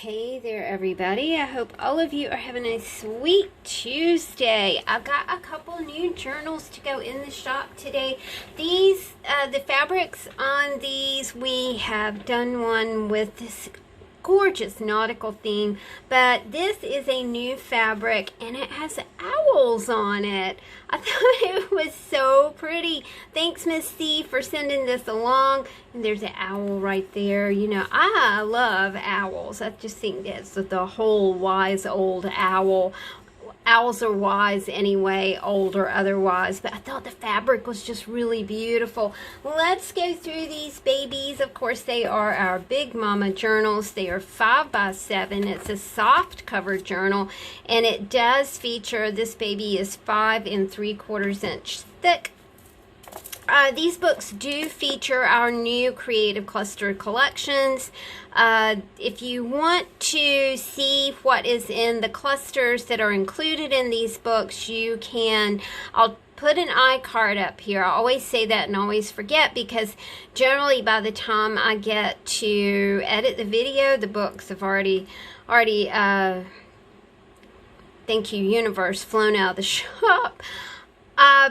Hey there, everybody. I hope all of you are having a sweet Tuesday. I've got a couple new journals to go in the shop today. These, the fabrics on these, we have done one with this gorgeous nautical theme, but this is a new fabric and it has owls on it. I thought it was so pretty. Thanks, Miss C, for sending this along. And there's an owl right there. You know, I love owls. I just think that's the whole wise old owl. Owls are wise anyway, old or otherwise, but I thought the fabric was just really beautiful. Let's go through these babies. Of course, they are our Big Mama journals. They are 5x7. It's a soft cover journal, and it does feature, this baby is 5 3/4 inch thick. These books do feature our new Creative Cluster collections. If you want to see what is in the clusters that are included in these books, you can, I'll put an iCard up here. I always say that and always forget, because generally by the time I get to edit the video, the books have already thank you universe, flown out of the shop.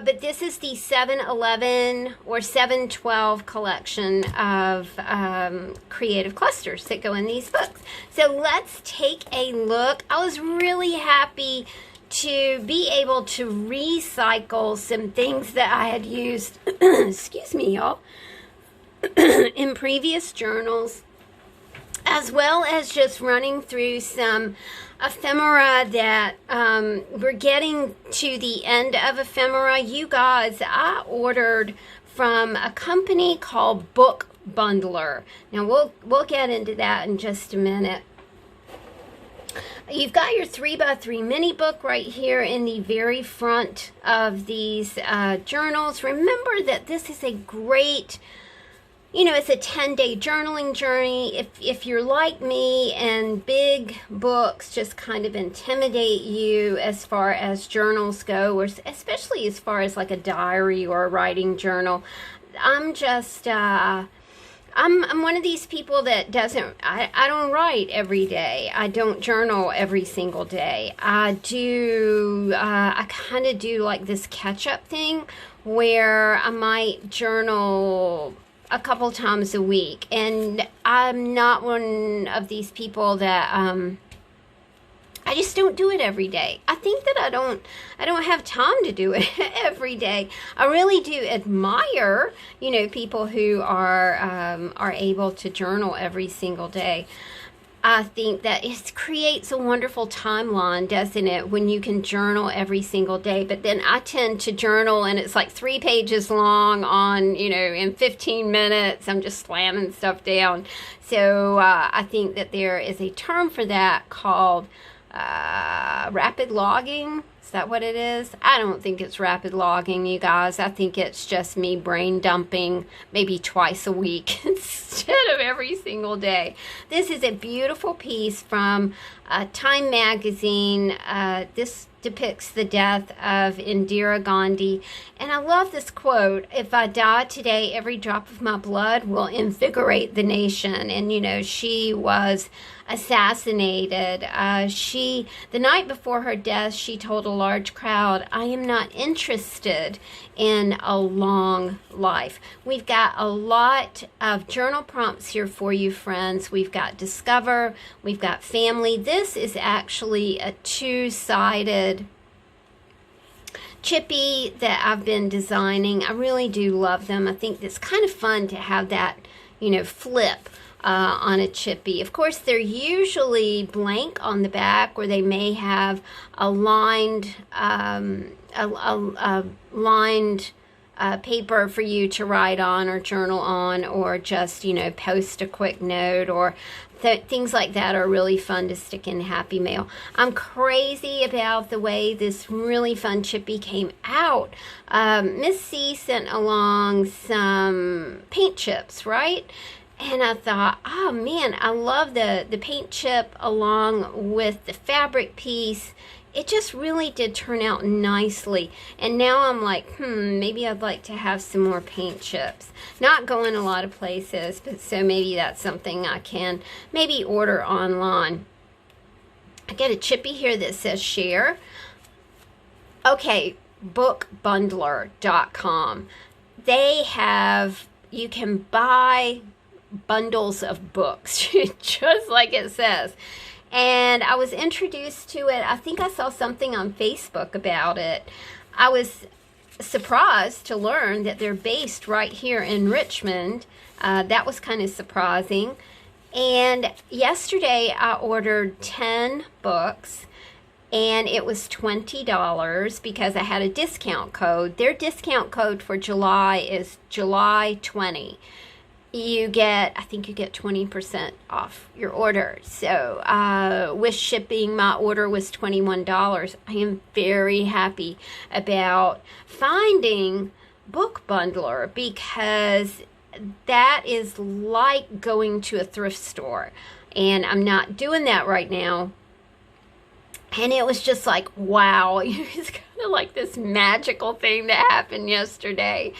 But this is the 7-11 or 7-12 collection of creative clusters that go in these books. So let's take a look. I was really happy to be able to recycle some things that I had used, excuse me, y'all, in previous journals, as well as just running through some ephemera that we're getting to the end of ephemera. You guys, I ordered from a company called Book Bundler. Now we'll get into that in just a minute. You've got your 3x3 mini book right here in the very front of these journals. Remember that this is a great, you know, it's a 10-day journaling journey. If you're like me and big books just kind of intimidate you as far as journals go, or especially as far as like a diary or a writing journal, I'm just, I'm one of these people that doesn't, I don't write every day. I don't journal every single day. I do, I kind of do like this catch-up thing where I might journal a couple times a week, and I'm not one of these people that I just don't do it every day. I think that I don't have time to do it every day. I really do admire, you know, people who are able to journal every single day. I think that it creates a wonderful timeline, doesn't it, when you can journal every single day. But then I tend to journal and it's like 3 pages long on, you know, in 15 minutes. I'm just slamming stuff down. So I think that there is a term for that called rapid logging. Is that what it is? I don't think it's rapid logging, you guys. I think it's just me brain dumping maybe twice a week instead of every single day. This is a beautiful piece from Time magazine. This depicts the death of Indira Gandhi. And I love this quote: "If I die today, every drop of my blood will invigorate the nation." And, you know, she was assassinated. The night before her death, she told a large crowd, "I am not interested in a long life." We've got a lot of journal prompts here for you, friends. We've got Discover, we've got Family. This is actually a 2-sided chippy that I've been designing. I really do love them. I think it's kind of fun to have that, you know, flip on a chippy. Of course, they're usually blank on the back, or they may have a lined paper for you to write on or journal on, or just, you know, post a quick note, or things like that are really fun to stick in Happy Mail. I'm crazy about the way this really fun chippy came out. Miss C sent along some paint chips, right? And I thought, oh man, I love the paint chip along with the fabric piece. It just really did turn out nicely. And now I'm like, maybe I'd like to have some more paint chips. Not going a lot of places, but so maybe that's something I can maybe order online. I get a chippy here that says share. Okay, bookbundler.com. They have, you can buy bundles of books, just like it says. And I was introduced to it. I think I saw something on Facebook about it. I was surprised to learn that they're based right here in Richmond. That was kind of surprising. And yesterday I ordered 10 books, and it was $20 because I had a discount code. Their discount code for July is July 20. I think you get 20% off your order. So with shipping, my order was $21. I am very happy about finding Book Bundler because that is like going to a thrift store. And I'm not doing that right now. And it was just like, wow, it's kind of like this magical thing that happened yesterday.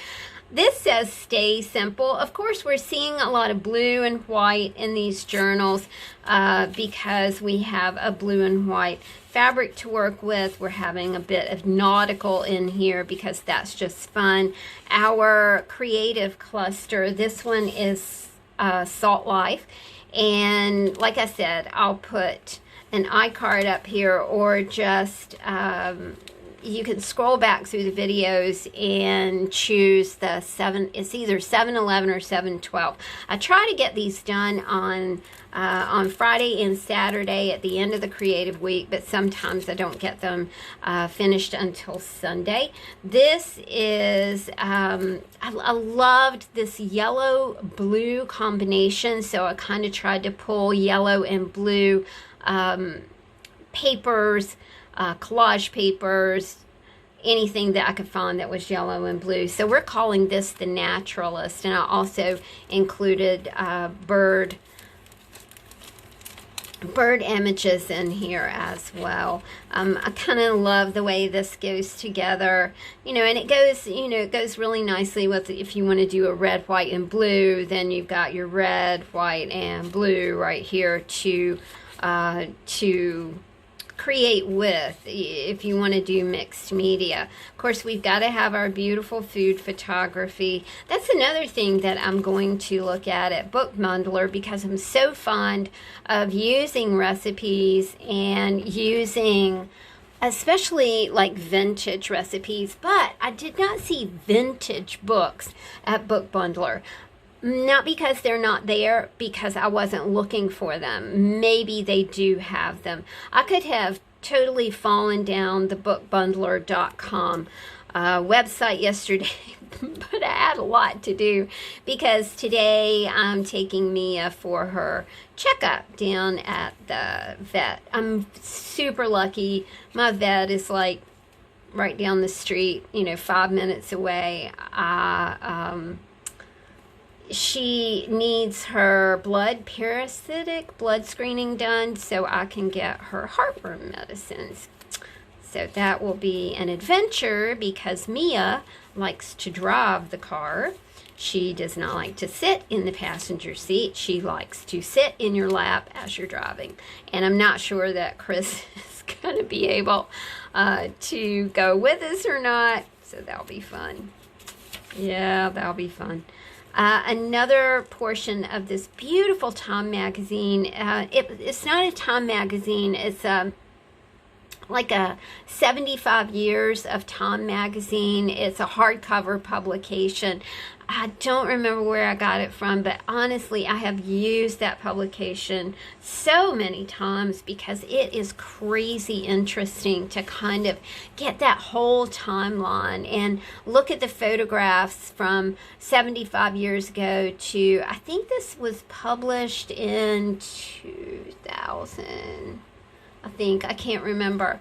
This says stay simple. Of course, we're seeing a lot of blue and white in these journals because we have a blue and white fabric to work with. We're having a bit of nautical in here because that's just fun. Our creative cluster, this one is Salt Life. And like I said, I'll put an iCard up here, or just you can scroll back through the videos and choose the 7, it's either 7-11 or 7-12. I try to get these done on Friday and Saturday at the end of the creative week, but sometimes I don't get them finished until Sunday. This is, I loved this yellow-blue combination, so I kind of tried to pull yellow and blue papers, collage papers, anything that I could find that was yellow and blue. So we're calling this the Naturalist, and I also included bird images in here as well. I kind of love the way this goes together, and it goes, it goes really nicely with, if you want to do a red, white, and blue, then you've got your red, white, and blue right here to create with, if you want to do mixed media. Of course, we've got to have our beautiful food photography. That's another thing that I'm going to look at Book Bundler, because I'm so fond of using recipes and using especially like vintage recipes, but I did not see vintage books at Book Bundler. Not because they're not there, because I wasn't looking for them. Maybe they do have them. I could have totally fallen down the bookbundler.com website yesterday, but I had a lot to do because today I'm taking Mia for her checkup down at the vet. I'm super lucky. My vet is like right down the street, 5 minutes away. She needs her parasitic blood screening done so I can get her heartburn medicines. So that will be an adventure because Mia likes to drive the car. She does not like to sit in the passenger seat. She likes to sit in your lap as you're driving. And I'm not sure that Chris is going to be able to go with us or not. So that'll be fun. Yeah, that'll be fun. Another portion of this beautiful Time magazine. It's not a Time magazine. It's like a 75 years of Time magazine. It's a hardcover publication. I don't remember where I got it from, but honestly, I have used that publication so many times because it is crazy interesting to kind of get that whole timeline and look at the photographs from 75 years ago to, I think this was published in 2000. I think. I can't remember.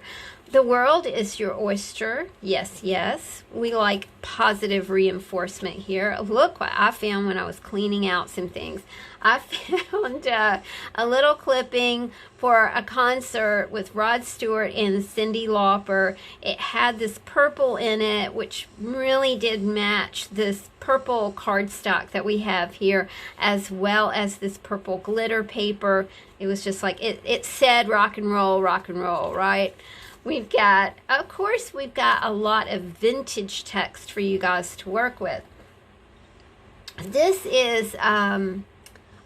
The world is your oyster. Yes, yes. We like positive reinforcement here. Look what I found when I was cleaning out some things. I found a little clipping for a concert with Rod Stewart and Cyndi Lauper. It had this purple in it, which really did match this purple cardstock that we have here, as well as this purple glitter paper. It was just like, it said rock and roll, right? We've got, of course, we've got a lot of vintage text for you guys to work with. This is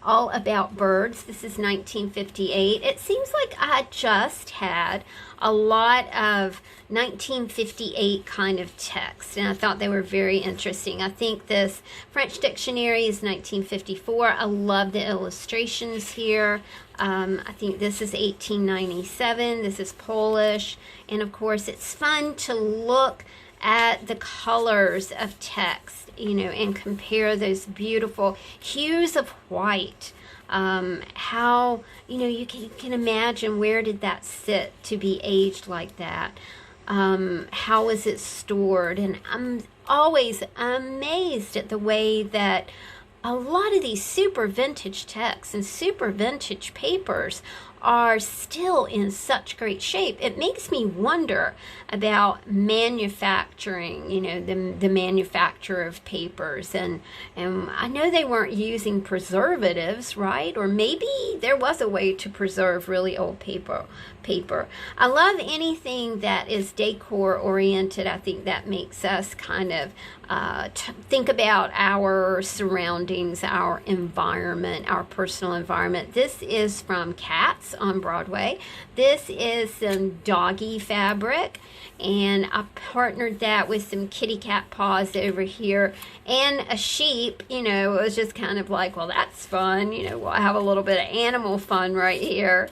all about birds. This is 1958. It seems like I just had a lot of 1958 kind of text, and I thought they were very interesting. I think this French dictionary is 1954. I love the illustrations here. I think this is 1897. This is Polish. And of course, it's fun to look at the colors of text, you know, and compare those beautiful hues of white. How, you know, you can imagine, where did that sit to be aged like that? How was it stored? And I'm always amazed at the way that a lot of these super vintage texts and super vintage papers are still in such great shape. It makes me wonder about manufacturing, you know, the manufacture of papers. And I know they weren't using preservatives, right? Or maybe there was a way to preserve really old paper. I love anything that is decor oriented. I think that makes us kind of think about our surroundings, our environment, our personal environment. This is from Cats on Broadway. This is some doggy fabric, and I partnered that with some kitty cat paws over here and a sheep. You know, it was just kind of like, well, that's fun. You know, we'll have a little bit of animal fun right here.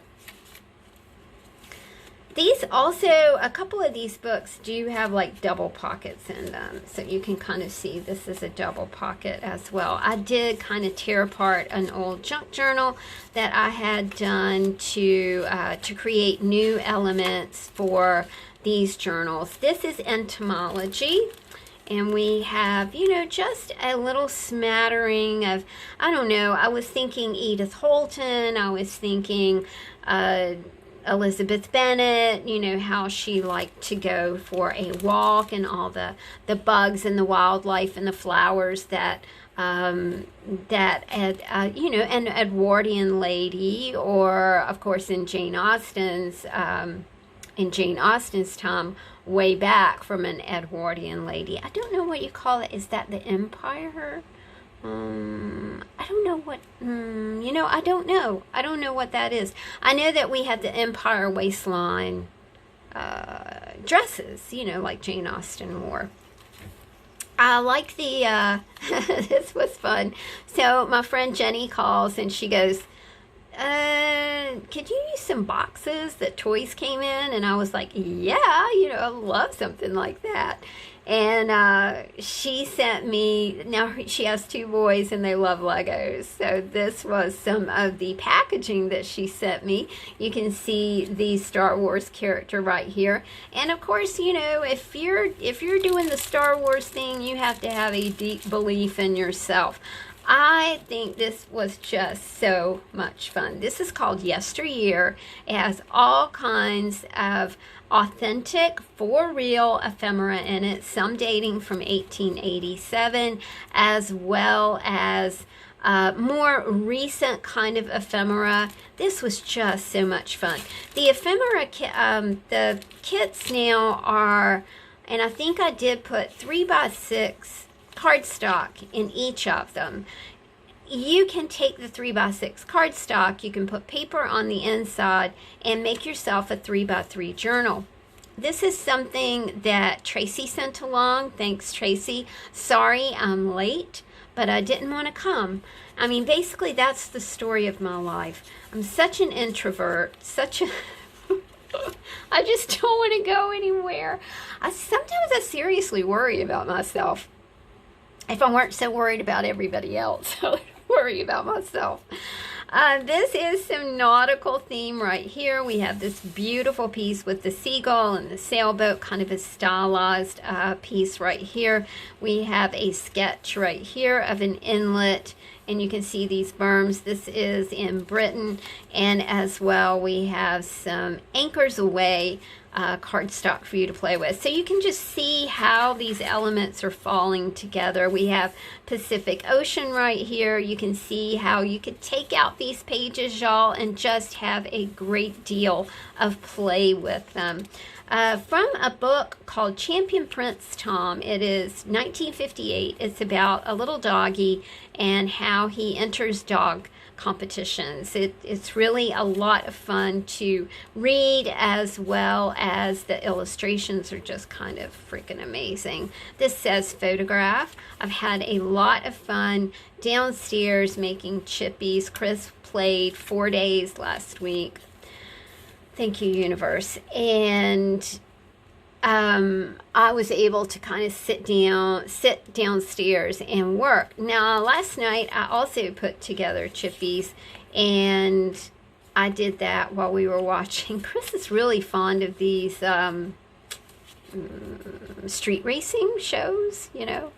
These also, a couple of these books do have like double pockets in them, so you can kind of see this is a double pocket as well. I did kind of tear apart an old junk journal that I had done to create new elements for these journals. This is Entomology, and we have, you know, just a little smattering of, I don't know, I was thinking Edith Holton, I was thinking Elizabeth Bennet, you know, how she liked to go for a walk, and all the bugs and the wildlife and the flowers that you know, an Edwardian lady, or of course in Jane Austen's time, way back from an Edwardian lady. I don't know what you call it. Is that the Empire? I don't know what, you know, I don't know what that is. I know that we had the Empire waistline dresses, you know, like Jane Austen wore. I like the, this was fun. So my friend Jenny calls and she goes, could you use some boxes that toys came in? And I was like, yeah, you know, I love something like that. And she sent me, now she has 2 boys and they love Legos. So this was some of the packaging that she sent me. You can see the Star Wars character right here. And of course, you know, if you're doing the Star Wars thing, you have to have a deep belief in yourself. I think this was just so much fun. This is called Yesteryear. It has all kinds of authentic, for real ephemera in it, some dating from 1887, as well as more recent kind of ephemera. This was just so much fun. The ephemera, the kits now are, and I think I did put 3x6 cardstock in each of them. You can take the 3x6 cardstock, you can put paper on the inside and make yourself a 3x3 journal. This is something that Tracy sent along. Thanks, Tracy. Sorry I'm late, but I didn't want to come. I mean, basically that's the story of my life. I'm such an introvert, I just don't want to go anywhere. Sometimes I seriously worry about myself. If I weren't so worried about everybody else, I would worry about myself. This is some nautical theme right here. We have this beautiful piece with the seagull and the sailboat, kind of a stylized piece right here. We have a sketch right here of an inlet, and you can see these berms. This is in Britain, and as well we have some anchors away cardstock for you to play with. So you can just see how these elements are falling together. We have Pacific Ocean right here. You can see how you could take out these pages, y'all, and just have a great deal of play with them. From a book called Champion Prince Tom. It is 1958. It's about a little doggy and how he enters dog competitions. It's really a lot of fun to read, as well as the illustrations are just kind of freaking amazing. This says photograph. I've had a lot of fun downstairs making chippies. Chris played 4 days last week. Thank you, universe. And I was able to kind of sit downstairs and work. Now, last night I also put together chippies, and I did that while we were watching. Chris is really fond of these street racing shows, you know,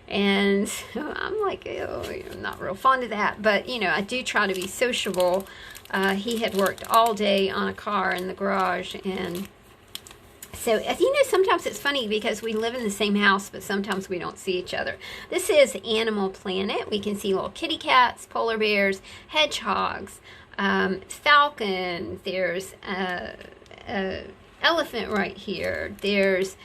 and I'm like, oh, I'm not real fond of that, but you know, I do try to be sociable. He had worked all day on a car in the garage, and so, you know, sometimes it's funny because we live in the same house, but sometimes we don't see each other. This is Animal Planet. We can see little kitty cats, polar bears, hedgehogs, falcon. There's a elephant right here. There's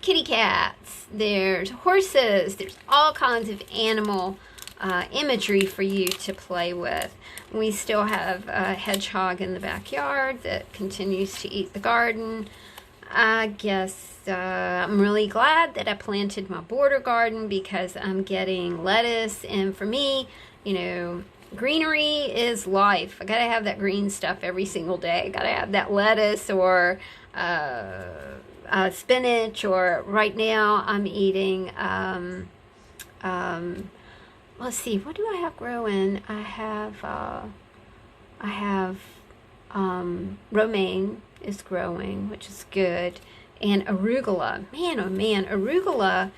kitty cats. There's horses. There's all kinds of animal imagery for you to play with. We still have a hedgehog in the backyard that continues to eat the garden. I guess I'm really glad that I planted my border garden because I'm getting lettuce, and for me, you know, greenery is life. I gotta have that green stuff every single day. Gotta have that lettuce or spinach, or right now I'm eating let's see, what do I have growing? I have romaine is growing, which is good, and arugula. Man, oh man, arugula.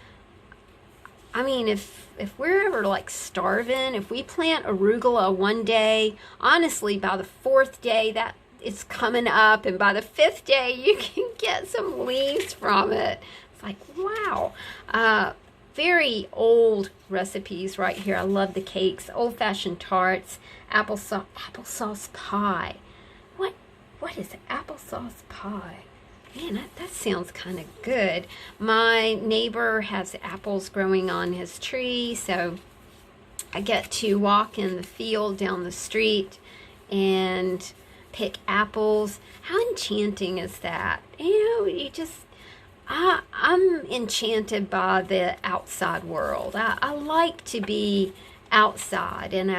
I mean, if we're ever like starving, if we plant arugula one day, honestly, by the 4th day that it's coming up, and by the 5th day you can get some leaves from it. It's like, wow. Very old recipes right here. I love the cakes, old-fashioned tarts, applesauce pie. What is applesauce pie? Man, that sounds kind of good. My neighbor has apples growing on his tree, so I get to walk in the field down the street and pick apples. How enchanting is that? You know, you just... I'm enchanted by the outside world. I like to be outside, and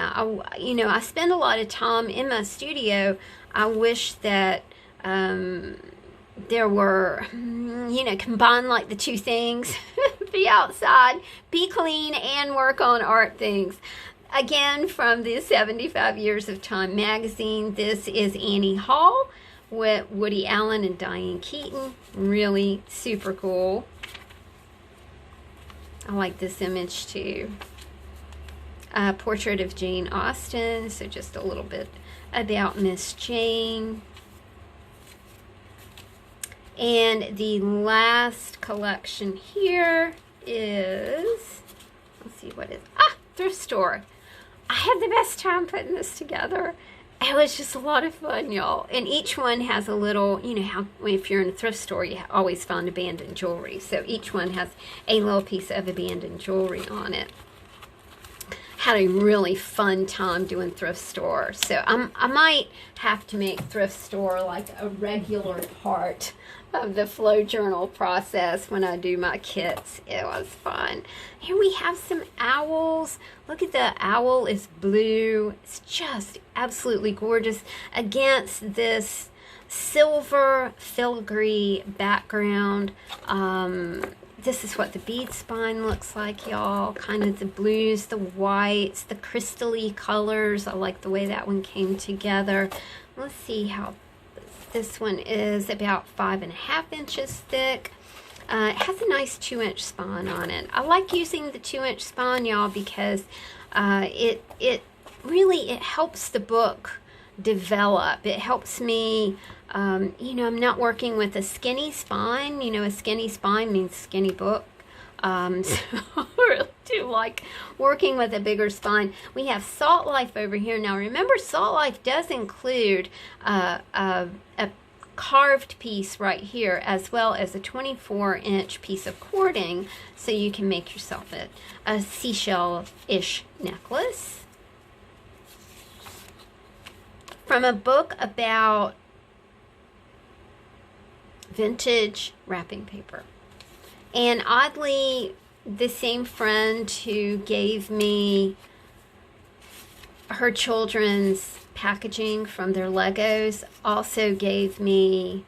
you know, I spend a lot of time in my studio. I wish that there were, you know, combine like the two things, be outside, be clean, and work on art things. Again, from the 75 Years of Time magazine, this is Annie Hall with Woody Allen and Diane Keaton. Really super cool. I like this image too. Portrait of Jane Austen, so just a little bit about Miss Jane. And the last collection here is, let's see what it is. Thrift store. I had the best time putting this together. It was just a lot of fun, y'all. And each one has a little, you know, how if you're in a thrift store, you always find abandoned jewelry. So each one has a little piece of abandoned jewelry on it. Had a really fun time doing thrift store. So I might have to make thrift store like a regular part of the flow journal process when I do my kits. It was fun. Here we have some owls. Look at the owl is blue. It's just absolutely gorgeous against this silver filigree background. this is what the bead spine looks like, y'all. Kind of the blues, the whites, the crystally colors. I like the way that one came together. Let's see how this one is. About 5.5 inches thick. It has a nice 2-inch spine on it. I like using the 2-inch spine, y'all, because it really helps the book develop. It helps me, you know, I'm not working with a skinny spine. You know, a skinny spine means skinny book. So I really do like working with a bigger spine. We have Salt Life over here. Now remember, Salt Life does include a carved piece right here, as well as a 24-inch piece of cording, so you can make yourself a seashell-ish necklace. From a book about vintage wrapping paper. And oddly, the same friend who gave me her children's packaging from their Legos also gave me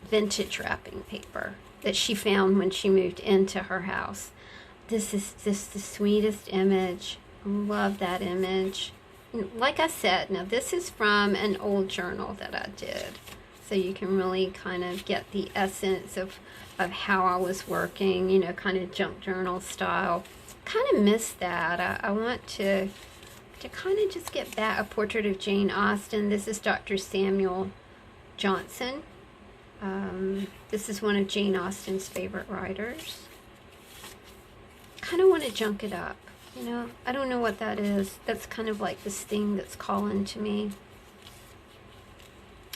vintage wrapping paper that she found when she moved into her house. This is just the sweetest image. I love that image. Like I said, now this is from an old journal that I did, so you can really kind of get the essence of how I was working, you know, kind of junk journal style. Kind of miss that. I want to kind of just get back. A Portrait of Jane Austen. This is Dr. Samuel Johnson. This is one of Jane Austen's favorite writers. Kind of want to junk it up. You know, I don't know what that is. That's kind of like this thing that's calling to me.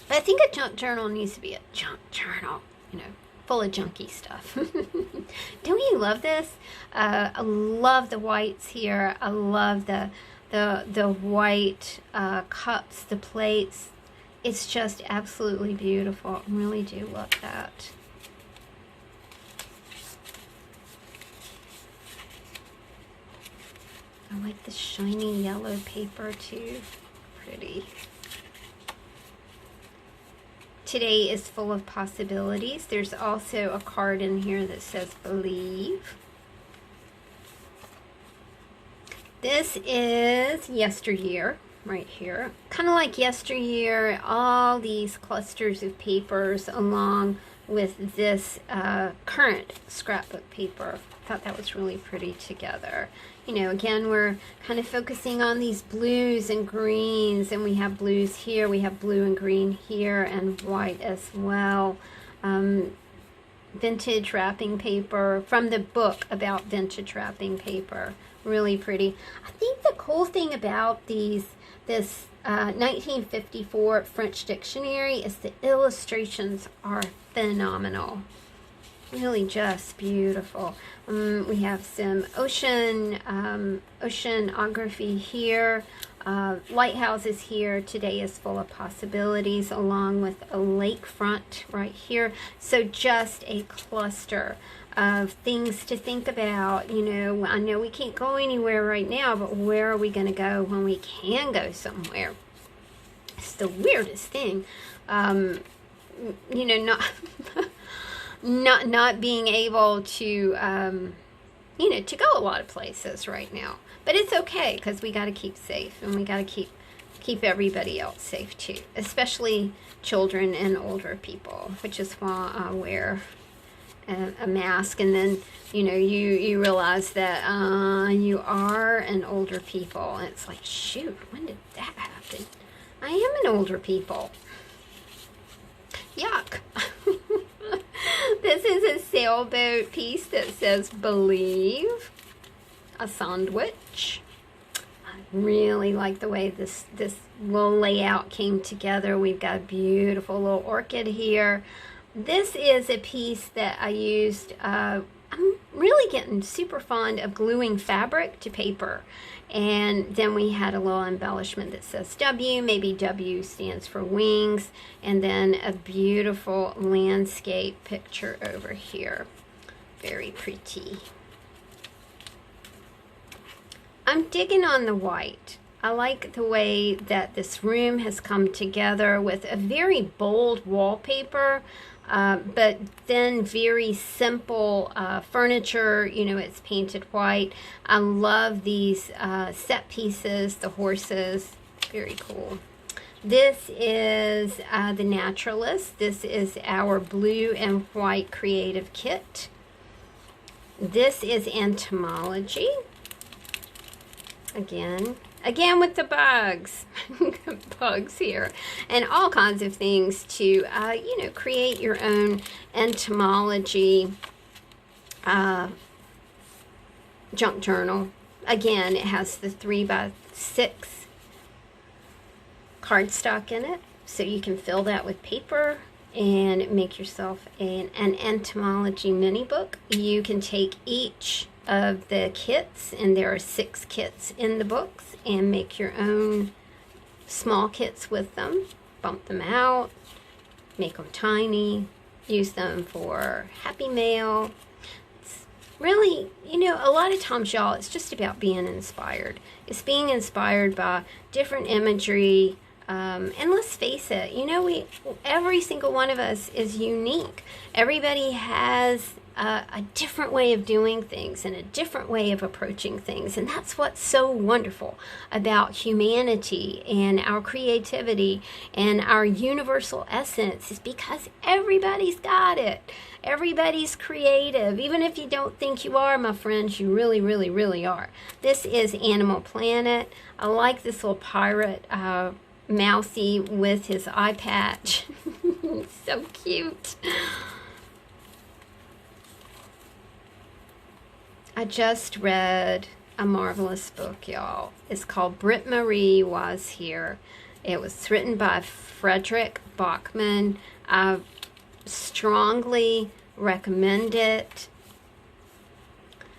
I think a junk journal needs to be a junk journal, you know, full of junky stuff. Don't you love this? I love the whites here. I love the white cups, the plates. It's just absolutely beautiful. I really do love that. I like the shiny yellow paper too. Pretty. Today is full of possibilities. There's also a card in here that says believe. This is Yesteryear right here. Kind of like Yesteryear, all these clusters of papers along with this current scrapbook paper. I thought that was really pretty together. You know, again, we're kind of focusing on these blues and greens, and we have blues here, we have blue and green here, and white as well. Vintage wrapping paper from the book about vintage wrapping paper. Really pretty. I think the cool thing about this 1954 French dictionary is the illustrations are phenomenal. Really just beautiful. We have some oceanography here, lighthouses here. Today is full of possibilities, along with a lakefront right here. So just a cluster of things to think about. You know, I know we can't go anywhere right now, but where are we going to go when we can go somewhere? It's the weirdest thing. You know, not being able to, you know, to go a lot of places right now. But it's okay, because we got to keep safe, and we got to keep everybody else safe too, especially children and older people, which is why I wear a mask. And then, you know, you realize that you are an older people, and it's like, shoot, when did that happen? I am an older people. Yuck. This is a sailboat piece that says believe. A sandwich. I really like the way this little layout came together. We've got a beautiful little orchid here. This is a piece that I used. I'm really getting super fond of gluing fabric to paper. And then we had a little embellishment that says W. Maybe W stands for wings. And then a beautiful landscape picture over here. Very pretty. I'm digging on the white. I like the way that this room has come together with a very bold wallpaper. but then very simple furniture. You know, it's painted white. I love these set pieces, the horses, very cool. This is the Naturalist. This is our blue and white creative kit. This is Entomology. Again with the bugs. Bugs here. And all kinds of things to, you know, create your own entomology junk journal. Again, it has the 3x6 cardstock in it, so you can fill that with paper and make yourself an entomology mini book. You can take each of the kits, and there are 6 kits in the books, and make your own small kits with them. Bump them out, make them tiny, use them for Happy Mail. It's really, you know, a lot of times, y'all, it's just about being inspired. It's being inspired by different imagery. And let's face it, you know, every single one of us is unique. Everybody has a different way of doing things and a different way of approaching things. And that's what's so wonderful about humanity and our creativity and our universal essence, is because everybody's got it. Everybody's creative. Even if you don't think you are, my friends, you really, really, really are. This is Animal Planet. I like this little pirate Mousy with his eye patch. So cute. I just read a marvelous book, y'all. It's called Britt Marie Was Here. It was written by Frederick Bachman. I strongly recommend it.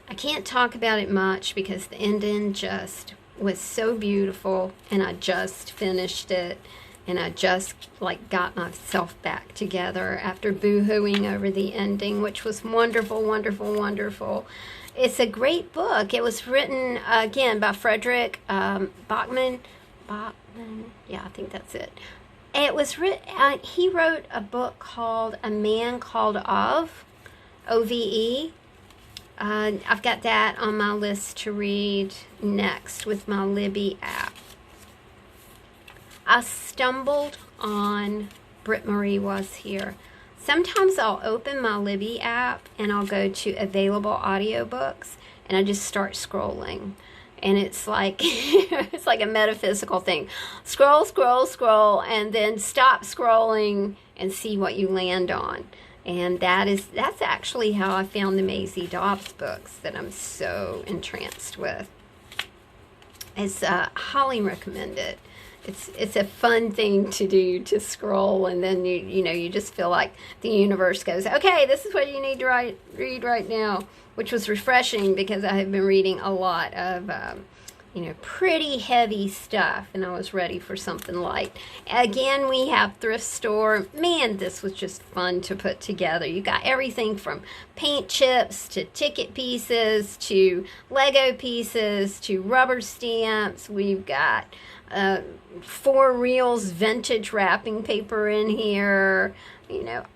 I can't talk about it much because the ending just was so beautiful, and I just finished it, and I just like got myself back together after boo-hooing over the ending, which was wonderful, wonderful, wonderful. It's a great book. It was written again by Frederick Bachman. Yeah, I think that's it. It was written. He wrote a book called A Man Called OVE. I've got that on my list to read next with my Libby app. I stumbled on Britt Marie Was Here. Sometimes I'll open my Libby app and I'll go to available audiobooks and I just start scrolling. And it's like it's like a metaphysical thing. Scroll, scroll, scroll, and then stop scrolling and see what you land on. And that's actually how I found the Maisie Dobbs books that I'm so entranced with. It's highly recommended. It's a fun thing to do, to scroll, and then you just feel like the universe goes, okay, this is what you need to read right now, which was refreshing because I have been reading a lot of pretty heavy stuff, and I was ready for something light. Again, we have thrift store. Man, this was just fun to put together. You got everything from paint chips to ticket pieces to Lego pieces to rubber stamps. We've got 4 reels vintage wrapping paper in here.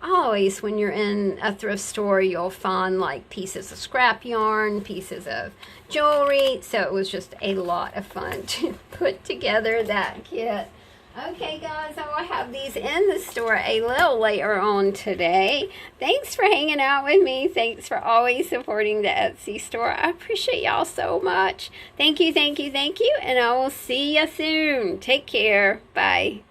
Always when you're in a thrift store, you'll find like pieces of scrap yarn, pieces of jewelry. So it was just a lot of fun to put together that kit. Okay, guys, I will have these in the store a little later on today. Thanks for hanging out with me. Thanks for always supporting the Etsy store. I appreciate y'all so much. Thank you, thank you, thank you, and I will see you soon. Take care. Bye.